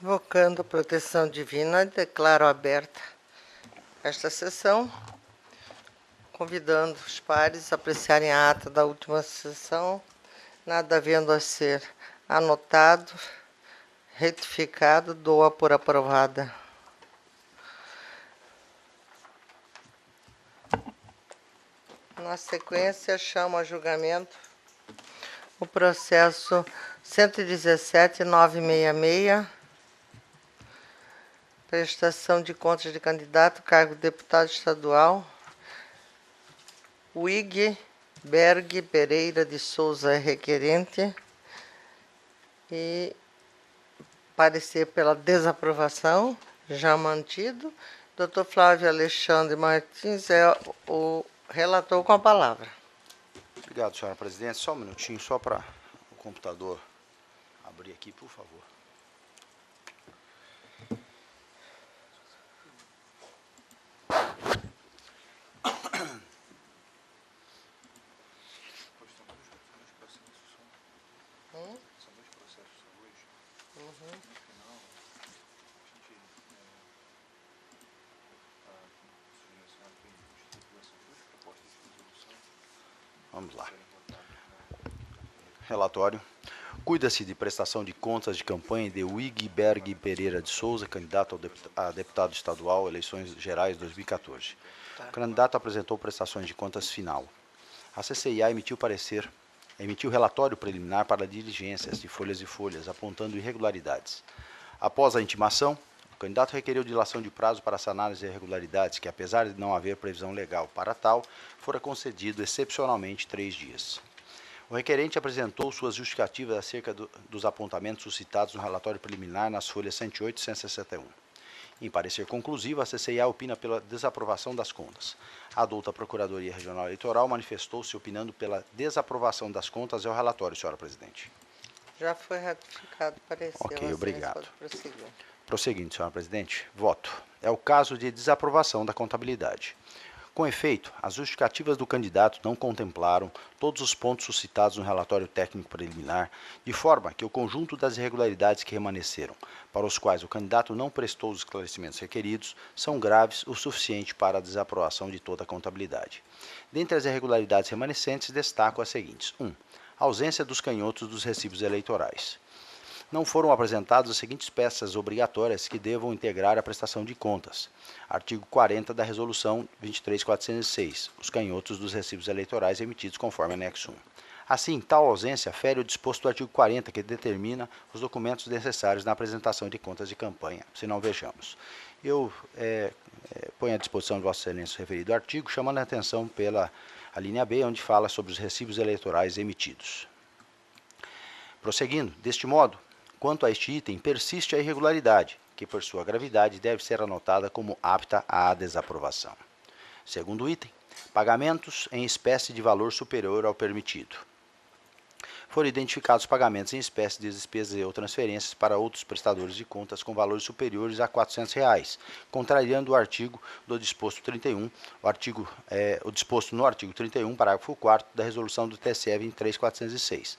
Invocando a proteção divina, declaro aberta esta sessão, convidando os pares a apreciarem a ata da última sessão, nada havendo a ser anotado, retificado, dou-a por aprovada. Na sequência, chamo a julgamento o processo 117.966, prestação de contas de candidato, cargo de deputado estadual, Wig Berg Pereira de Souza, requerente, e parecer pela desaprovação, já mantido. Dr. Flávio Alexandre Martins é o relator com a palavra. Obrigado, senhora presidente. Só um minutinho, só para o computador abrir aqui, por favor. São dois processos hoje. No final, vamos lá. Relatório. Cuida-se de prestação de contas de campanha de Wig Berg Pereira de Souza, candidato a deputado estadual, eleições gerais 2014. O candidato apresentou prestações de contas final. A CCIA emitiu relatório preliminar para diligências de folhas e folhas, apontando irregularidades. Após a intimação, o candidato requereu dilação de prazo para sanar as irregularidades, que, apesar de não haver previsão legal para tal, fora concedido excepcionalmente 3 dias. O requerente apresentou suas justificativas acerca dos apontamentos suscitados no relatório preliminar nas folhas 108 e 161. Em parecer conclusivo, a CCIA opina pela desaprovação das contas. A adulta Procuradoria Regional Eleitoral manifestou-se opinando pela desaprovação das contas ao relatório, senhora presidente. Já foi ratificado, parecer. Ok, obrigado. Prosseguir. Prosseguindo, senhora presidente, voto. É o caso de desaprovação da contabilidade. Com efeito, as justificativas do candidato não contemplaram todos os pontos suscitados no relatório técnico preliminar, de forma que o conjunto das irregularidades que remanesceram, para os quais o candidato não prestou os esclarecimentos requeridos, são graves o suficiente para a desaprovação de toda a contabilidade. Dentre as irregularidades remanescentes, destaco as seguintes. 1. Ausência dos canhotos dos recibos eleitorais. Não foram apresentadas as seguintes peças obrigatórias que devam integrar a prestação de contas. Artigo 40 da Resolução 23.406, os canhotos dos recibos eleitorais emitidos conforme anexo 1. Assim, tal ausência fere o disposto do artigo 40, que determina os documentos necessários na apresentação de contas de campanha, se não vejamos. Eu ponho à disposição de Vossa Excelência o referido artigo, chamando a atenção pela a linha B, onde fala sobre os recibos eleitorais emitidos. Prosseguindo, deste modo, quanto a este item, persiste a irregularidade, que por sua gravidade deve ser anotada como apta à desaprovação. Segundo item, pagamentos em espécie de valor superior ao permitido. Foram identificados pagamentos em espécie de despesas ou transferências para outros prestadores de contas com valores superiores a R$ 400, contrariando o artigo do disposto 31, o disposto no artigo 31, parágrafo 4º da resolução do TSE 23.406.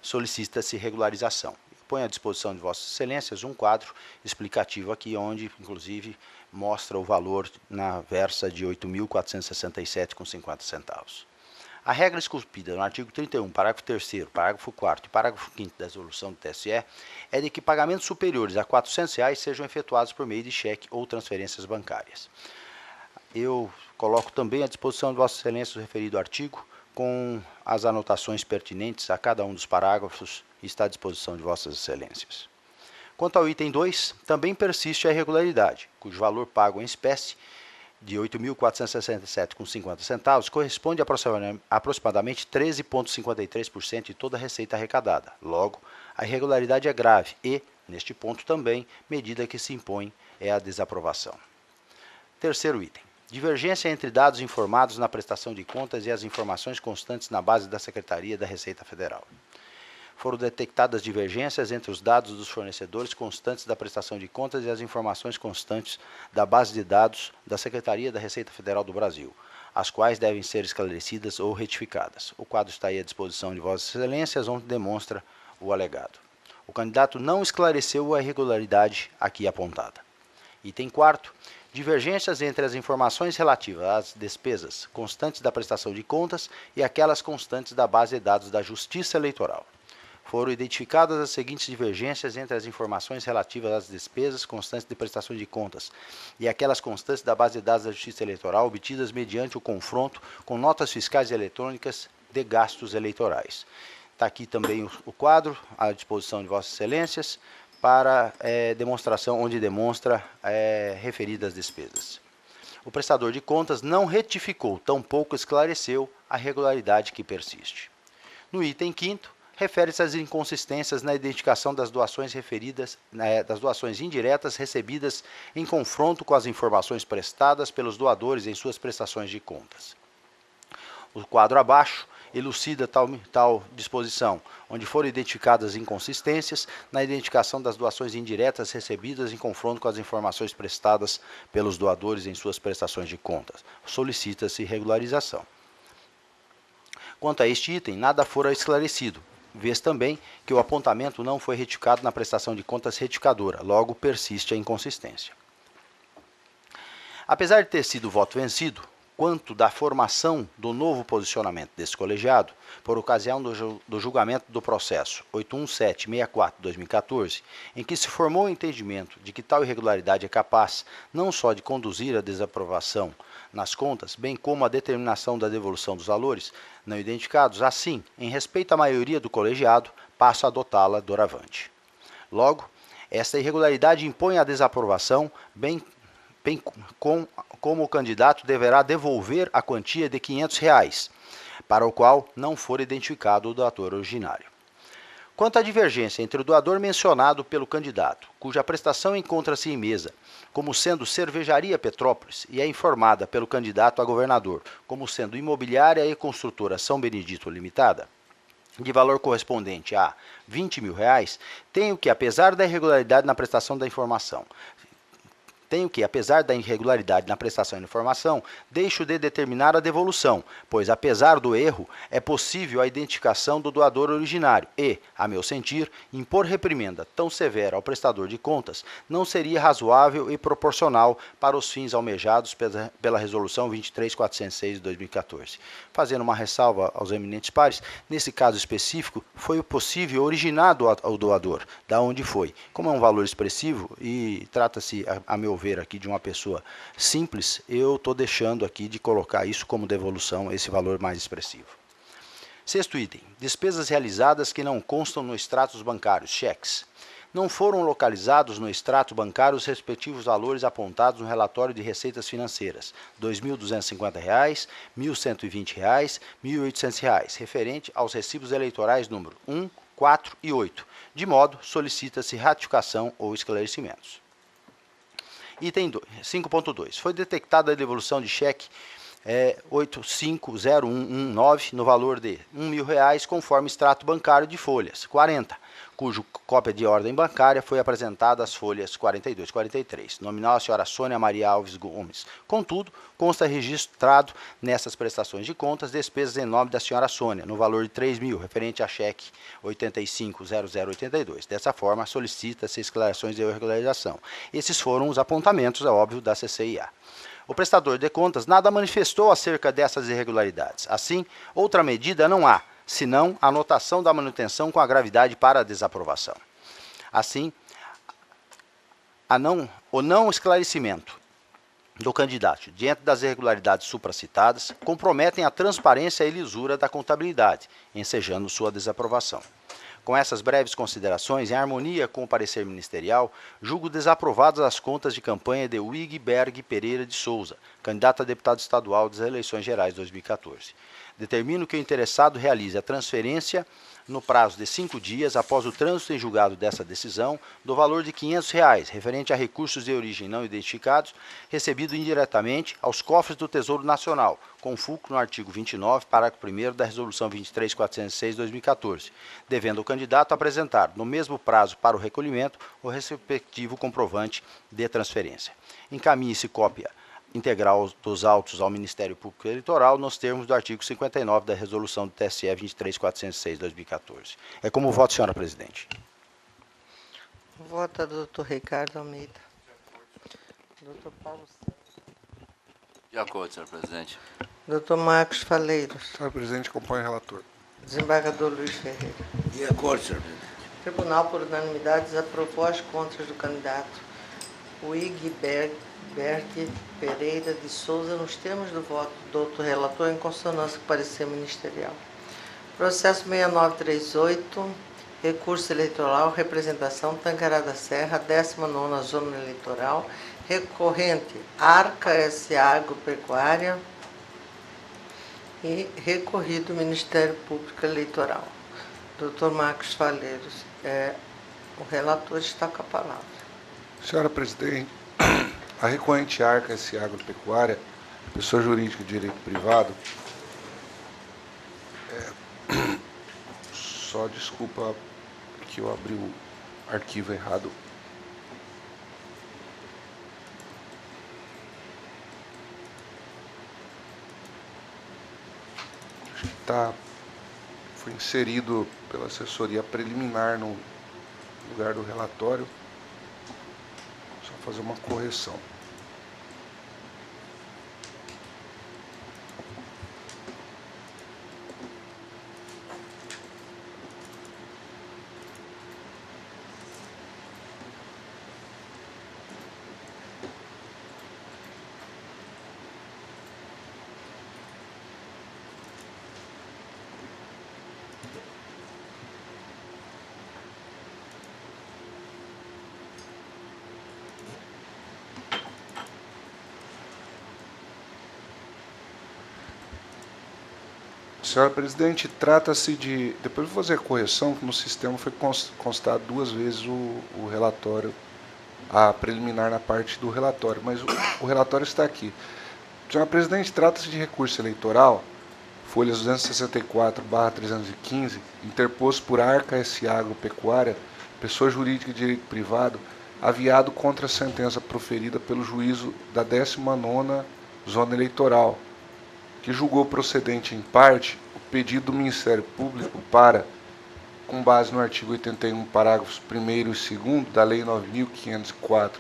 Solicita-se regularização. Ponho à disposição de Vossas Excelências um quadro explicativo aqui, onde, inclusive, mostra o valor na versa de R$ 8.467,50. A regra esculpida no artigo 31, parágrafo 3º, parágrafo 4º e parágrafo 5º da resolução do TSE é de que pagamentos superiores a R$ 400 sejam efetuados por meio de cheque ou transferências bancárias. Eu coloco também à disposição de Vossa Excelência o referido artigo, com as anotações pertinentes a cada um dos parágrafos, e está à disposição de Vossas Excelências. Quanto ao item 2, também persiste a irregularidade, cujo valor pago em espécie de R$ 8.467,50 corresponde a aproximadamente 13,53% de toda a receita arrecadada. Logo, a irregularidade é grave e, neste ponto também, medida que se impõe é a desaprovação. Terceiro item. Divergência entre dados informados na prestação de contas e as informações constantes na base da Secretaria da Receita Federal. Foram detectadas divergências entre os dados dos fornecedores constantes da prestação de contas e as informações constantes da base de dados da Secretaria da Receita Federal do Brasil, as quais devem ser esclarecidas ou retificadas. O quadro está aí à disposição de Vossas Excelências, onde demonstra o alegado. O candidato não esclareceu a irregularidade aqui apontada. Item 4º. Divergências entre as informações relativas às despesas constantes da prestação de contas e aquelas constantes da base de dados da Justiça Eleitoral. Foram identificadas as seguintes divergências entre as informações relativas às despesas constantes de prestação de contas e aquelas constantes da base de dados da Justiça Eleitoral obtidas mediante o confronto com notas fiscais eletrônicas de gastos eleitorais. Está aqui também o quadro à disposição de Vossas Excelências para demonstração, onde demonstra referidas despesas. O prestador de contas não retificou, tampouco esclareceu a irregularidade que persiste. No item 5º, refere-se às inconsistências na identificação das doações referidas, das doações indiretas recebidas em confronto com as informações prestadas pelos doadores em suas prestações de contas. O quadro abaixo elucida tal disposição, onde foram identificadas inconsistências na identificação das doações indiretas recebidas em confronto com as informações prestadas pelos doadores em suas prestações de contas. Solicita-se regularização. Quanto a este item, nada fora esclarecido, vez também que o apontamento não foi retificado na prestação de contas retificadora, logo persiste a inconsistência. Apesar de ter sido voto vencido, quanto da formação do novo posicionamento desse colegiado, por ocasião do julgamento do processo 81764/2014, em que se formou o entendimento de que tal irregularidade é capaz não só de conduzir à desaprovação nas contas, bem como à determinação da devolução dos valores não identificados, assim, em respeito à maioria do colegiado, passo a adotá-la doravante. Logo, esta irregularidade impõe a desaprovação, bem como o candidato deverá devolver a quantia de R$ 500, para o qual não for identificado o doador originário. Quanto à divergência entre o doador mencionado pelo candidato, cuja prestação encontra-se em mesa, como sendo Cervejaria Petrópolis, e é informada pelo candidato a governador, como sendo Imobiliária e Construtora São Benedito Limitada, de valor correspondente a R$ 20 mil, tenho que, apesar da irregularidade na prestação da informação, deixo de determinar a devolução, pois, apesar do erro, é possível a identificação do doador originário e, a meu sentir, impor reprimenda tão severa ao prestador de contas não seria razoável e proporcional para os fins almejados pela Resolução 23406 de 2014. Fazendo uma ressalva aos eminentes pares, nesse caso específico, foi o possível originar o doador, da onde foi. Como é um valor expressivo e trata-se, a meu ver aqui de uma pessoa simples, eu estou deixando aqui de colocar isso como devolução, esse valor mais expressivo. Sexto item, despesas realizadas que não constam no extratos bancários, cheques. Não foram localizados no extrato bancário os respectivos valores apontados no relatório de receitas financeiras, R$ 2.250, R$ 1.120, R$ 1.800, referente aos recibos eleitorais número 1, 4 e 8, de modo solicita-se ratificação ou esclarecimentos. Item 5.2. Foi detectada a devolução de cheque 850119 no valor de R$ 1.000 conforme extrato bancário de folhas 40, cujo cópia de ordem bancária foi apresentada às folhas 42 e 43. Nominal a senhora Sônia Maria Alves Gomes. Contudo, consta registrado nessas prestações de contas despesas em nome da senhora Sônia, no valor de R$ 3.000, referente a cheque 850082. Dessa forma, solicita-se esclarecimentos de irregularização. Esses foram os apontamentos, é óbvio, da CCIA. O prestador de contas nada manifestou acerca dessas irregularidades. Assim, outra medida não há, senão a anotação da manutenção com a gravidade para a desaprovação. Assim, o não esclarecimento do candidato diante das irregularidades supracitadas comprometem a transparência e lisura da contabilidade, ensejando sua desaprovação. Com essas breves considerações, em harmonia com o parecer ministerial, julgo desaprovadas as contas de campanha de Wigberg Pereira de Souza, candidato a deputado estadual das eleições gerais de 2014. Determino que o interessado realize a transferência no prazo de 5 dias após o trânsito em julgado dessa decisão, do valor de R$ 500, referente a recursos de origem não identificados, recebido indiretamente aos cofres do Tesouro Nacional, com fulcro no artigo 29, parágrafo 1º da Resolução 23406 de 2014, devendo o candidato apresentar, no mesmo prazo para o recolhimento, o respectivo comprovante de transferência. Encaminhe-se cópia integral dos autos ao Ministério Público Eleitoral nos termos do artigo 59 da Resolução do TSE 23406 de 2014. É como voto, senhora presidente. Vota doutor Ricardo Almeida. Doutor Paulo Sérgio. De acordo, senhor presidente. Doutor Marcos Faleiros. Senhor presidente, acompanhe o relator. Desembargador Luiz Ferreira. De acordo, senhor presidente. Tribunal, por unanimidade, desaprovou as contras do candidato Wigberg Pereira de Souza nos termos do voto do doutor relator em consonância com o parecer ministerial. Processo 6938, recurso eleitoral, representação Tangará da Serra, 19ª Zona Eleitoral, recorrente Arca S.A. Agropecuária e recorrido Ministério Público Eleitoral. Doutor Marcos Faleiros, o relator está com a palavra. Senhora presidente, a recorrente Arca S.A. Agropecuária, pessoa jurídica de direito privado, só desculpa que eu abri o arquivo errado. Acho que foi inserido pela assessoria preliminar no lugar do relatório. Só fazer uma correção. Senhora presidente, trata-se de... Depois vou fazer a correção, que no sistema foi constado 2 vezes o relatório, a preliminar na parte do relatório, mas o relatório está aqui. Senhora presidente, trata-se de recurso eleitoral, folhas 264/315, interposto por Arca S.A. Agropecuária, pessoa jurídica de direito privado, aviado contra a sentença proferida pelo juízo da 19ª Zona Eleitoral, que julgou procedente em parte o pedido do Ministério Público para, com base no artigo 81, parágrafos 1º e 2º da Lei 9.504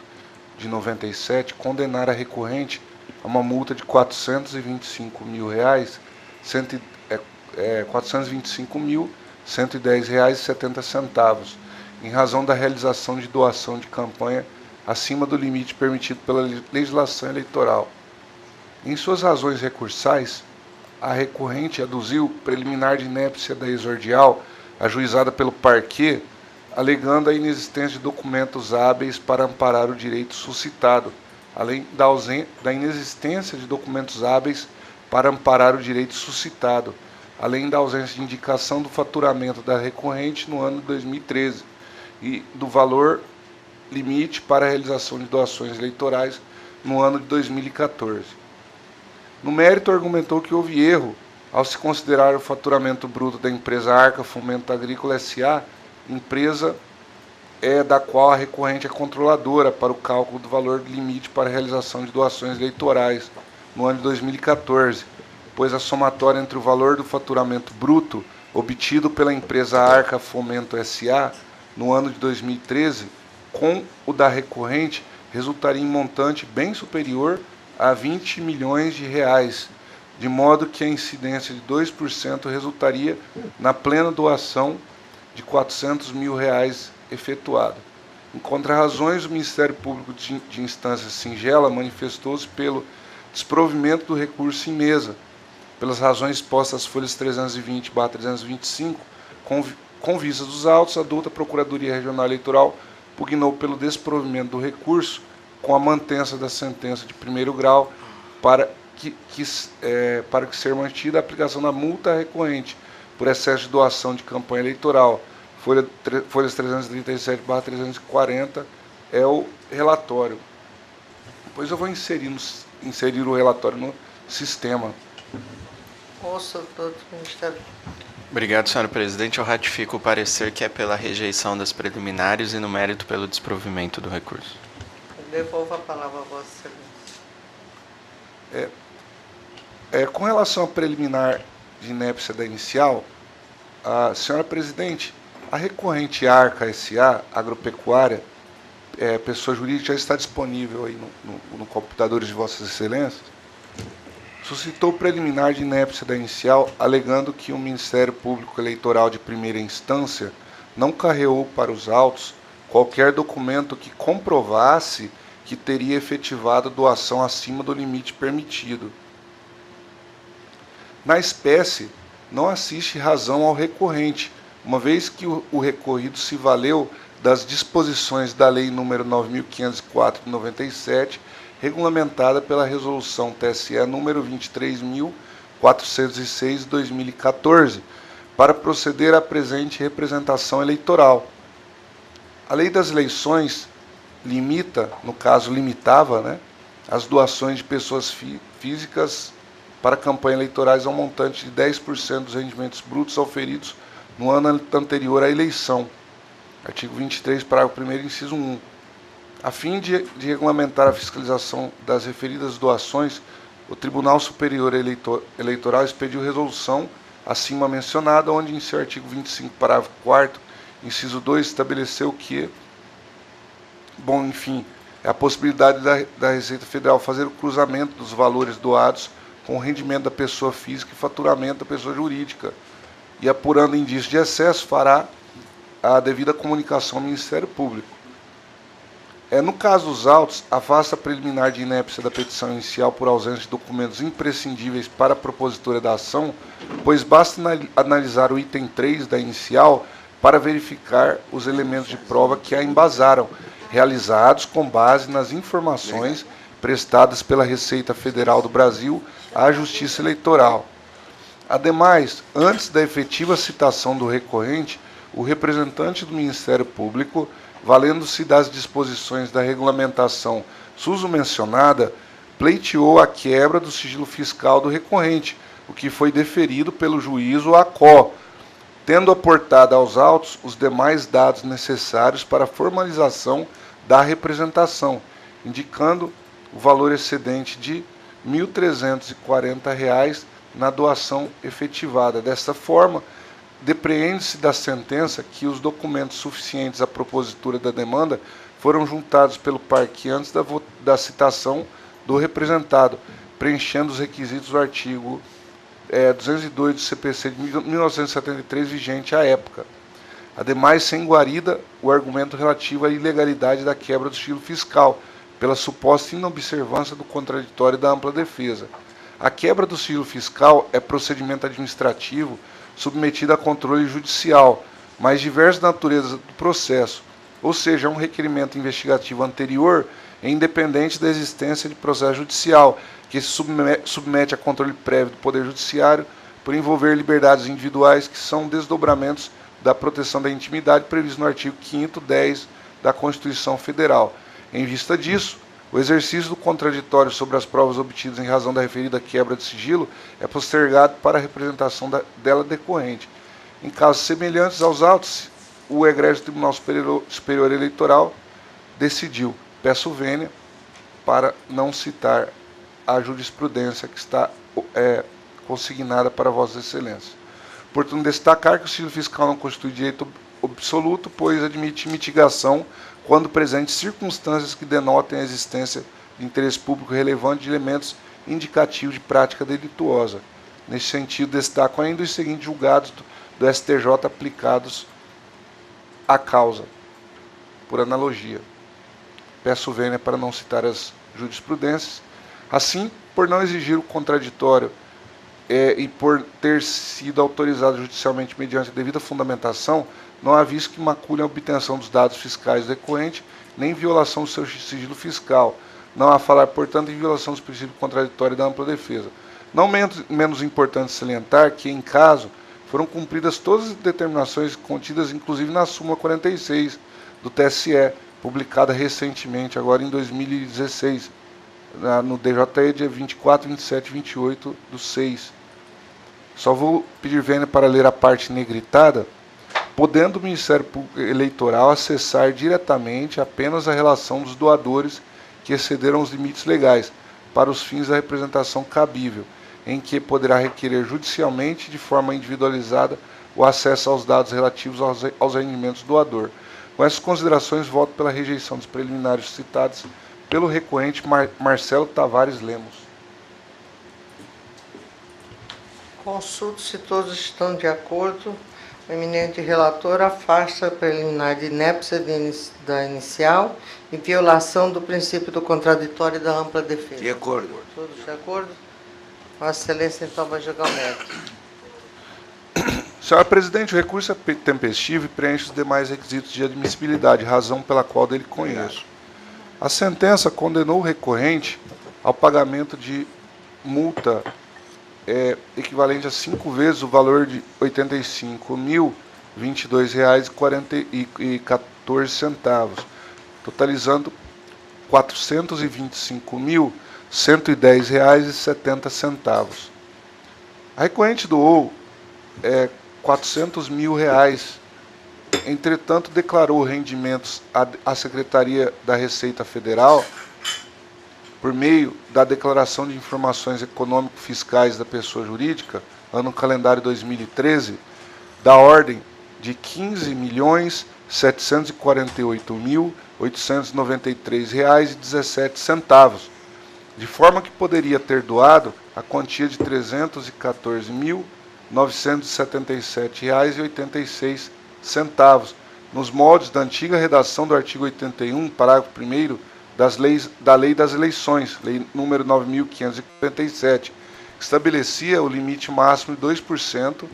de 97, condenar a recorrente a uma multa de R$ 425.110,70, em razão da realização de doação de campanha acima do limite permitido pela legislação eleitoral. Em suas razões recursais, a recorrente aduziu preliminar de inépcia da exordial, ajuizada pelo parquê, alegando a inexistência de documentos hábeis para amparar o direito suscitado, além da inexistência de documentos hábeis para amparar o direito suscitado, além da ausência de indicação do faturamento da recorrente no ano de 2013 e do valor limite para a realização de doações eleitorais no ano de 2014. No mérito, argumentou que houve erro ao se considerar o faturamento bruto da empresa Arca Fomento Agrícola S.A., empresa da qual a recorrente é controladora, para o cálculo do valor limite para a realização de doações eleitorais no ano de 2014, pois a somatória entre o valor do faturamento bruto obtido pela empresa Arca Fomento S.A. no ano de 2013 com o da recorrente resultaria em montante bem superior a 20 milhões de reais, de modo que a incidência de 2% resultaria na plena doação de 400 mil reais efetuada. Em contrarrazões, o Ministério Público de Instância Singela manifestou-se pelo desprovimento do recurso em mesa, pelas razões expostas às folhas 320/325, com vista dos autos, a douta Procuradoria Regional Eleitoral pugnou pelo desprovimento do recurso, com a mantença da sentença de 1º grau, para que ser mantida a aplicação da multa recorrente por excesso de doação de campanha eleitoral. Folhas 337/340 é o relatório. Depois eu vou inserir o relatório no sistema. Ouça todo o Ministério. Obrigado, senhora presidente. Eu ratifico o parecer que é pela rejeição das preliminares e no mérito pelo desprovimento do recurso. Devolvo a palavra a Vossa Excelência. Com relação à preliminar de inépcia da inicial, a senhora presidente, a recorrente Arca S.A. Agropecuária, pessoa jurídica já está disponível aí no computadores de Vossas Excelências. Suscitou preliminar de inépcia da inicial, alegando que o Ministério Público Eleitoral de primeira instância não carreou para os autos qualquer documento que comprovasse que teria efetivado doação acima do limite permitido. Na espécie, não assiste razão ao recorrente, uma vez que o recorrido se valeu das disposições da Lei nº 9.504 de 97, regulamentada pela Resolução TSE nº 23.406 de 2014, para proceder à presente representação eleitoral. A Lei das Eleições limita, no caso limitava, as doações de pessoas físicas para campanhas eleitorais ao montante de 10% dos rendimentos brutos auferidos no ano anterior à eleição. Artigo 23, parágrafo 1º, inciso 1. A fim de regulamentar a fiscalização das referidas doações, o Tribunal Superior Eleitoral expediu resolução acima mencionada, onde em seu artigo 25, parágrafo 4º, inciso 2, estabeleceu que, a possibilidade da Receita Federal fazer o cruzamento dos valores doados com o rendimento da pessoa física e faturamento da pessoa jurídica, e apurando indício de excesso, fará a devida comunicação ao Ministério Público. No caso dos autos, afasta a preliminar de inépcia da petição inicial por ausência de documentos imprescindíveis para a propositura da ação, pois basta analisar o item 3 da inicial para verificar os elementos de prova que a embasaram, realizados com base nas informações prestadas pela Receita Federal do Brasil à Justiça Eleitoral. Ademais, antes da efetiva citação do recorrente, o representante do Ministério Público, valendo-se das disposições da regulamentação suso-mencionada, pleiteou a quebra do sigilo fiscal do recorrente, o que foi deferido pelo juízo ACO, tendo aportado aos autos os demais dados necessários para a formalização da representação, indicando o valor excedente de R$ 1.340 na doação efetivada. Desta forma, depreende-se da sentença que os documentos suficientes à propositura da demanda foram juntados pelo parque antes da citação do representado, preenchendo os requisitos do artigo 202 do CPC de 1973, vigente à época. Ademais, sem guarida o argumento relativo à ilegalidade da quebra do sigilo fiscal, pela suposta inobservância do contraditório da ampla defesa. A quebra do sigilo fiscal é procedimento administrativo submetido a controle judicial, mas diversa natureza do processo, ou seja, é um requerimento investigativo anterior e independente da existência de processo judicial, que se submete a controle prévio do Poder Judiciário por envolver liberdades individuais que são desdobramentos da proteção da intimidade previsto no artigo 5º, 10 da Constituição Federal. Em vista disso, o exercício do contraditório sobre as provas obtidas em razão da referida quebra de sigilo é postergado para a representação dela decorrente. Em casos semelhantes aos autos, o egrégio Tribunal Superior Eleitoral decidiu, peço vênia, para não citar a jurisprudência que está consignada para Vossas Excelências. Portanto, destacar que o sigilo fiscal não constitui direito absoluto, pois admite mitigação quando presentes circunstâncias que denotem a existência de interesse público relevante de elementos indicativos de prática delituosa. Nesse sentido, destaco ainda os seguintes julgados do STJ aplicados à causa, por analogia. Peço vênia para não citar as jurisprudências. Assim, por não exigir o contraditório e por ter sido autorizado judicialmente mediante a devida fundamentação, não há visto que macule a obtenção dos dados fiscais do recorrente, nem violação do seu sigilo fiscal. Não há falar, portanto, em violação dos princípios contraditórios da ampla defesa. Não menos importante salientar que, em caso, foram cumpridas todas as determinações contidas, inclusive na súmula 46 do TSE, publicada recentemente, agora em 2016, no DJE, dia 24, 27 e 28 do 6. Só vou pedir vênia para ler a parte negritada. Podendo o Ministério Público Eleitoral acessar diretamente apenas a relação dos doadores que excederam os limites legais para os fins da representação cabível, em que poderá requerer judicialmente, de forma individualizada, o acesso aos dados relativos aos rendimentos do doador. Com essas considerações, voto pela rejeição dos preliminares citados pelo recorrente Marcelo Tavares Lemos. Consulto se todos estão de acordo. O eminente relator afasta a preliminar de inépcia da inicial e violação do princípio do contraditório e da ampla defesa. De acordo. Todos de acordo? Vossa Excelência, então, vai julgar o mérito. Senhora Presidente, o recurso é tempestivo e preenche os demais requisitos de admissibilidade, razão pela qual dele conheço. A sentença condenou o recorrente ao pagamento de multa equivalente a 5 vezes o valor de R$ 85.022,14, totalizando R$ 425.110,70. A recorrente doou R$ 400 mil, entretanto declarou rendimentos à Secretaria da Receita Federal por meio da Declaração de Informações Econômico-Fiscais da Pessoa Jurídica, ano calendário 2013, da ordem de R$ 15.748.893,17, de forma que poderia ter doado a quantia de R$ 314.977,86, nos moldes da antiga redação do artigo 81, parágrafo 1º, da Lei das Eleições, Lei número 9.547, que estabelecia o limite máximo de 2%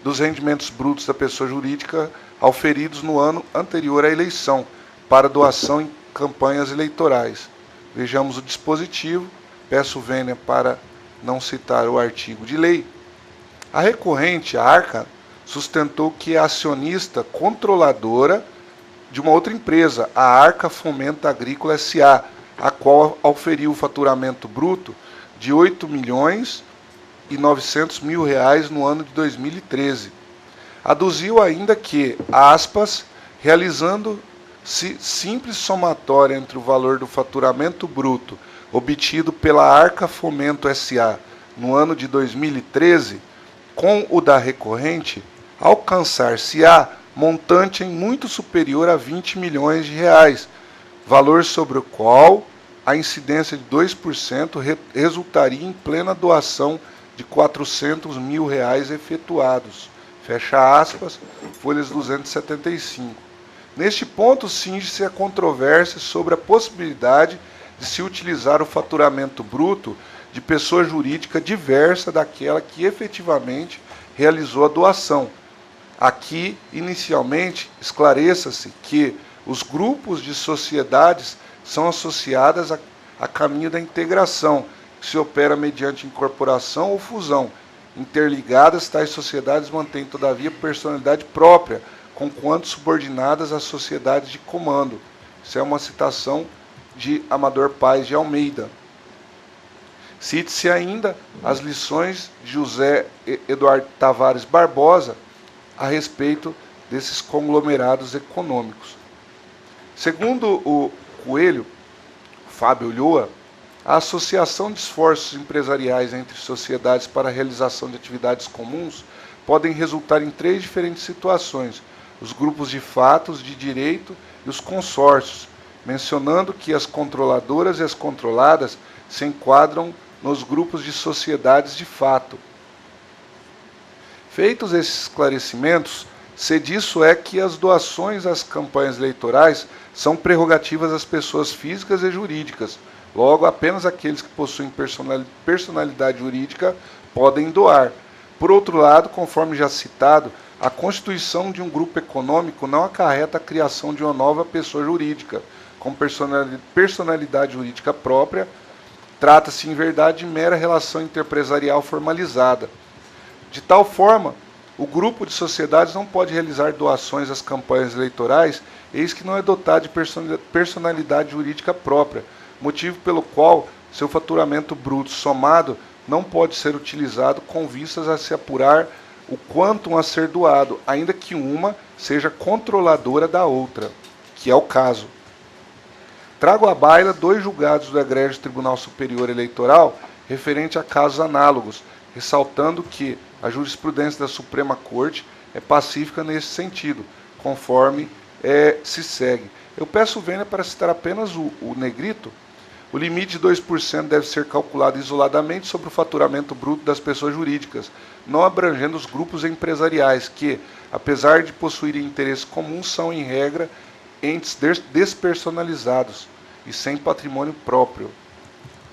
dos rendimentos brutos da pessoa jurídica auferidos no ano anterior à eleição, para doação em campanhas eleitorais. Vejamos o dispositivo, peço vênia para não citar o artigo de lei. A recorrente, a Arca, sustentou que é acionista controladora de uma outra empresa, a Arca Fomento Agrícola S.A., a qual auferiu o faturamento bruto de R$ 8.900.000 no ano de 2013. Aduziu ainda que, aspas, realizando-se simples somatória entre o valor do faturamento bruto obtido pela Arca Fomento S.A. no ano de 2013, com o da recorrente, alcançar-se-á montante muito superior a R$ 20 milhões, valor sobre o qual a incidência de 2% resultaria em plena doação de R$ 400 mil efetuados. Fecha aspas, folhas 275. Neste ponto, cinge-se a controvérsia sobre a possibilidade de se utilizar o faturamento bruto de pessoa jurídica diversa daquela que efetivamente realizou a doação. Aqui, inicialmente, esclareça-se que os grupos de sociedades são associadas a caminho da integração, que se opera mediante incorporação ou fusão. Interligadas, tais sociedades mantêm, todavia, personalidade própria, conquanto subordinadas às sociedades de comando. Isso é uma citação de Amador Paz de Almeida. Cite-se ainda as lições de José Eduardo Tavares Barbosa a respeito desses conglomerados econômicos. Segundo o Coelho, Fábio Ulloa, a associação de esforços empresariais entre sociedades para a realização de atividades comuns podem resultar em 3 diferentes situações: os grupos de fatos, de direito e os consórcios, mencionando que as controladoras e as controladas se enquadram nos grupos de sociedades de fato. Feitos esses esclarecimentos, se disso é que as doações às campanhas eleitorais são prerrogativas das pessoas físicas e jurídicas. Logo, apenas aqueles que possuem personalidade jurídica podem doar. Por outro lado, conforme já citado, a constituição de um grupo econômico não acarreta a criação de uma nova pessoa jurídica, com personalidade jurídica própria. Trata-se, em verdade, de mera relação interempresarial formalizada. De tal forma, o grupo de sociedades não pode realizar doações às campanhas eleitorais, eis que não é dotado de personalidade jurídica própria, motivo pelo qual seu faturamento bruto somado não pode ser utilizado com vistas a se apurar o quantum a ser doado, ainda que uma seja controladora da outra, que é o caso. Trago à baila 2 julgados do Egrégio Tribunal Superior Eleitoral referente a casos análogos, ressaltando que a jurisprudência da Suprema Corte é pacífica nesse sentido, conforme se segue. Eu peço vênia para citar apenas o negrito. O limite de 2% deve ser calculado isoladamente sobre o faturamento bruto das pessoas jurídicas, não abrangendo os grupos empresariais que, apesar de possuírem interesses comuns, são, em regra, entes despersonalizados e sem patrimônio próprio.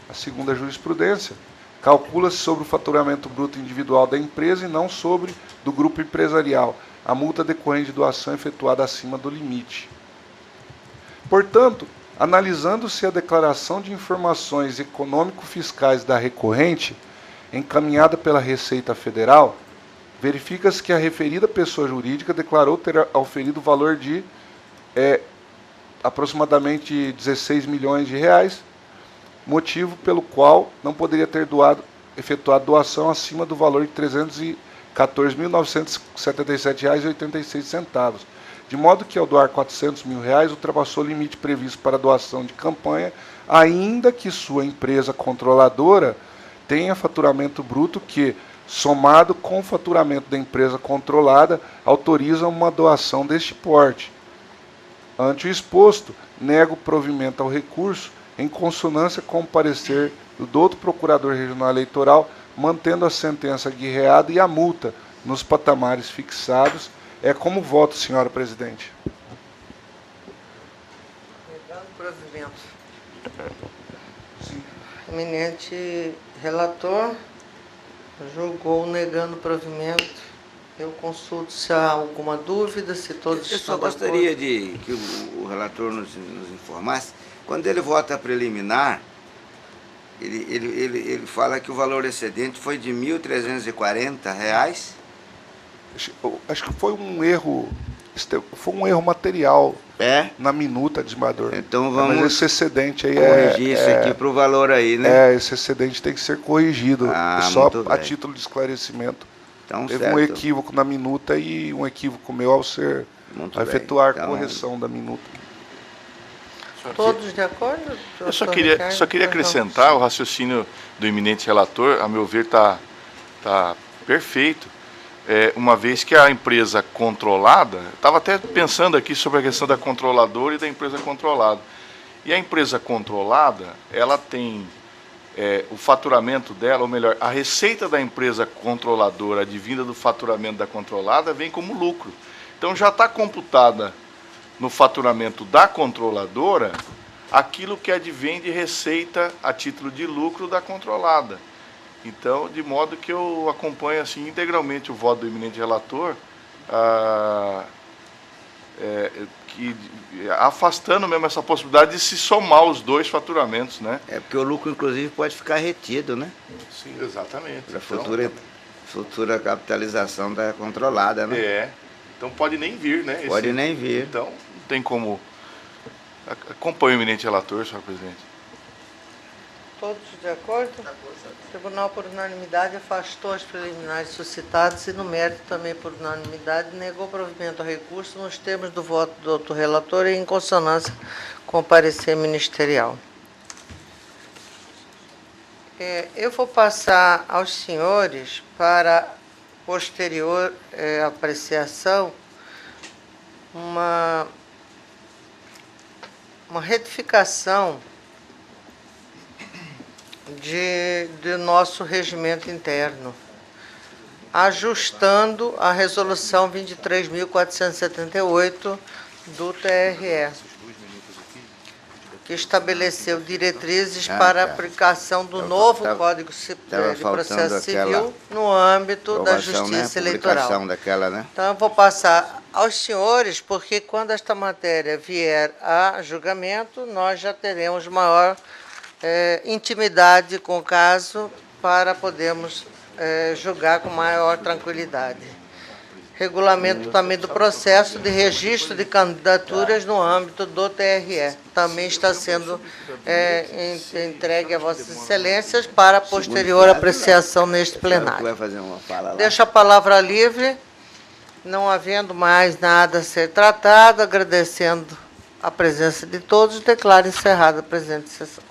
A segunda jurisprudência calcula-se sobre o faturamento bruto individual da empresa e não sobre do grupo empresarial, a multa decorrente de doação efetuada acima do limite. Portanto, analisando-se a declaração de informações econômico-fiscais da recorrente, encaminhada pela Receita Federal, verifica-se que a referida pessoa jurídica declarou ter auferido o valor de aproximadamente 16 milhões de reais, motivo pelo qual não poderia ter efetuado doação acima do valor de R$ 314.977,86, de modo que, ao doar R$ 400 mil, ultrapassou o limite previsto para doação de campanha, ainda que sua empresa controladora tenha faturamento bruto que, somado com o faturamento da empresa controlada, autoriza uma doação deste porte. Ante o exposto, nego provimento ao recurso, em consonância com o parecer do outro Procurador Regional Eleitoral, mantendo a sentença guerreada e a multa nos patamares fixados. É como voto, senhora presidente. Negando provimento. Eminente relator, julgou negando provimento. Eu consulto se há alguma dúvida, se todos Eu estão só de gostaria acordo. de que o relator nos informasse. Quando ele vota preliminar, ele fala que o valor excedente foi de R$ 1.340. Acho que foi um erro material na minuta, desembargador. Então vamos Mas esse excedente aí corrigir isso aqui para o valor aí, né? Esse excedente tem que ser corrigido. Só a título de esclarecimento. Então, teve um equívoco na minuta e um equívoco meu ao efetuar a correção da minuta. Todos de acordo? Eu só queria acrescentar o raciocínio do eminente relator, a meu ver, está perfeito. Uma vez que a empresa controlada, estava até pensando aqui sobre a questão da controladora e da empresa controlada. E a empresa controlada, ela tem o faturamento dela, ou melhor, a receita da empresa controladora, advinda do faturamento da controlada, vem como lucro. Então já está computada no faturamento da controladora aquilo que advém de receita a título de lucro da controlada. Então, de modo que eu acompanho assim, integralmente o voto do eminente relator, afastando mesmo essa possibilidade de se somar os dois faturamentos, né? Porque o lucro, inclusive, pode ficar retido, né? Sim, exatamente. Para futura capitalização da controlada, né? Então pode nem vir, né? Pode nem vir. Então, não tem como... Acompanho o eminente relator, senhor presidente. Todos de acordo? O Tribunal, por unanimidade, afastou as preliminares suscitadas e, no mérito, também por unanimidade, negou provimento ao recurso nos termos do voto do doutor relator e em consonância com o parecer ministerial. Eu vou passar aos senhores, para posterior apreciação, uma retificação de nosso regimento interno, ajustando a resolução 23.478 do TRE, que estabeleceu diretrizes para a aplicação do novo Código de Processo Civil no âmbito da Justiça Eleitoral. Daquela, né? Então, eu vou passar aos senhores, porque quando esta matéria vier a julgamento, nós já teremos maior intimidade com o caso para podermos julgar com maior tranquilidade. Regulamento também do processo de registro de candidaturas no âmbito do TRE. Também está sendo entregue a Vossas Excelências para posterior apreciação neste plenário. Vai fazer uma fala lá. Deixo a palavra livre, não havendo mais nada a ser tratado, agradecendo a presença de todos, declaro encerrada a presente sessão.